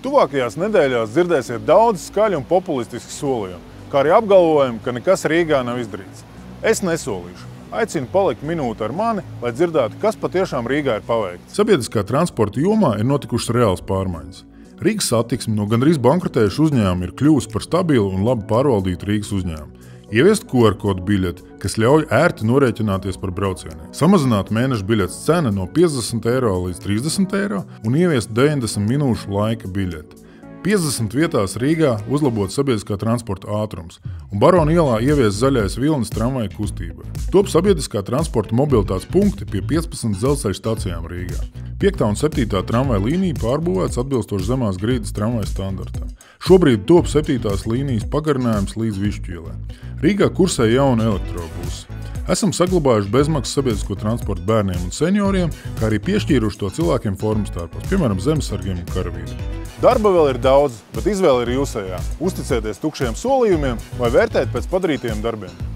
Tuvākajās nedēļās dzirdēsiet daudz skaļu un populistisku solījumu, kā arī apgalvojumu, ka nekas Rīgā nav izdarīts. Es nesolīšu. Aicinu palikt minūti ar mani, lai dzirdētu, kas patiešām Rīgā ir paveikts. Sabiedriskā transporta jomā ir notikušas reāls pārmaiņas. Rīgas satiksme no gandrīz bankrotējušu uzņēmumu ir kļuvusi par stabilu un labi pārvaldītu Rīgas uzņēmumu. Ieviest QR kodu biļeti, kas ļauj ērti norēķināties par braucieniem. Samazināt mēneša biļetes cena no 50 eiro līdz 30 eiro un ieviest 90 minūšu laika biļeti. 50 vietās Rīgā uzlabot sabiedriskā transporta ātrums, un Barona ielā ievies zaļais vilnis tramvaju kustībai. Top sabiedriskā transporta mobilitātes punkti pie 15 dzelzceļa stacijām Rīgā. 5. un 7. tramvaju līnija pārbūvēts atbilstoši zemās grīdas tramvaju standartam. Šobrīd top 7. līnijas pagarinājums līdz Višķu ielai. Rīgā kursē jauna elektrobusi. Esam saglabājuši bezmaksas sabiedrisko transportu bērniem un senioriem, kā arī piešķīruši to cilvēkiem formas tārpos, piemēram, zemesargiem un karavīriem. Darba vēl ir daudz, bet izvēle ir jūsējā. Uzticēties tukšiem solījumiem vai vērtēt pēc padarītajiem darbiem.